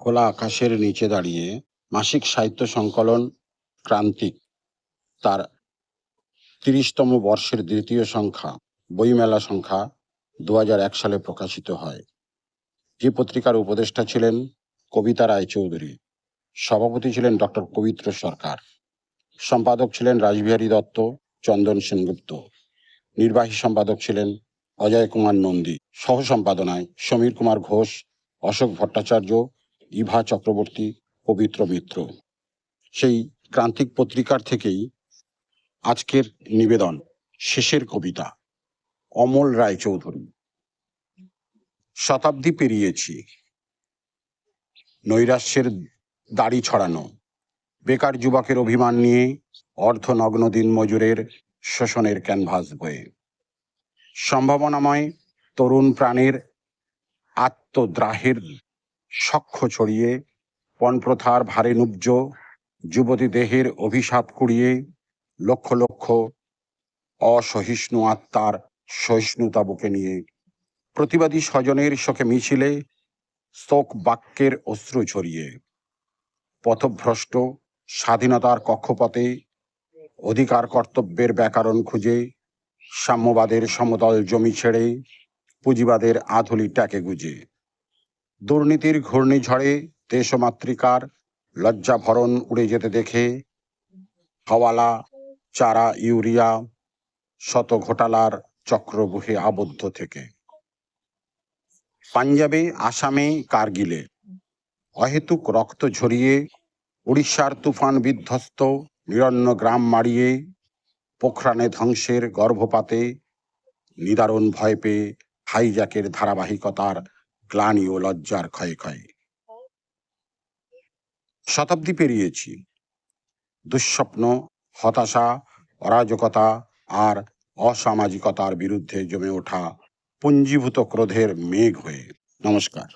খোলা আকাশের নিচে দাঁড়িয়ে মাসিক সাহিত্য সংকলন ক্রান্তিক তার ৩০তম বর্ষের দ্বিতীয় সংখ্যা বইমেলা সংখ্যা ২০০১ সালে প্রকাশিত হয়। যে পত্রিকার উপদেষ্টা ছিলেন কবিতা রায়চৌধুরী, সভাপতি ছিলেন ডক্টর পবিত্র সরকার, সম্পাদক ছিলেন রাসবিহারী দত্ত, চন্দন সেনগুপ্ত, নির্বাহী সম্পাদক ছিলেন অজয় কুমার নন্দী, সহ সম্পাদনায় সমীর কুমার ঘোষ, অশোক ভট্টাচার্য, ইভা চক্রবর্তী, পবিত্র মিত্র। সেই ক্রান্তিক পত্রিকার থেকেই আজকের নিবেদন, শেষের কবিতা, অমল রায়চৌধুরী। শতাব্দী পেরিয়েছি, নৈরাশ্যের দাড়ি ছড়ানো, বেকার যুবকের অভিমান নিয়ে অর্ধনগ্ন দিন মজুরের শোষণের ক্যানভাস বয়ে, সম্ভাবনাময় তরুণ প্রাণের আত্মদ্রাহের সখ্য ছড়িয়ে, পণপ্রথার ভারে নুব্জ যুবতী দেহের অভিশাপ কুড়িয়ে, লক্ষ লক্ষ অসহিষ্ণু আত্মার সহিষ্ণুতা বুকে নিয়ে, প্রতিবাদী স্বজনের শোকে মিছিলে শোক বাক্যের অশ্রু ছড়িয়ে, পথভ্রষ্ট স্বাধীনতার কক্ষপথে অধিকার কর্তব্যের ব্যাকরণ খুঁজে, সাম্যবাদের সমতল জমি ছেড়ে পুঁজিবাদের আধুলি ট্যাকে গুজে, দুর্নীতির ঘূর্ণিঝড়ে দেশমাতৃকার লজ্জা ভরণ উড়ে যেতে দেখে, হাওয়ালা চারা ইউরিয়া শত ঘোটালার চক্রবুহে আবদ্ধ থেকে, পাঞ্জাবে, আসামে, কার্গিলে অহেতুক রক্ত ঝরিয়ে, উড়িষ্যার তুফান বিধ্বস্ত নিরন্ন গ্রাম মাড়িয়ে, পোখরানে ধ্বংসের গর্ভপাতে নিদারুণ ভয় পেয়ে হাইজ্যাকের ধারাবাহিকতার গ্লানি ও লজ্জার ক্ষয়ে ক্ষয়ে। শতাব্দী পেরিয়েছি, দুঃস্বপ্ন, হতাশা, অরাজকতা আর অসামাজিকতার বিরুদ্ধে জমে ওঠা পুঞ্জীভূত ক্রোধের মেঘ হয়ে। নমস্কার।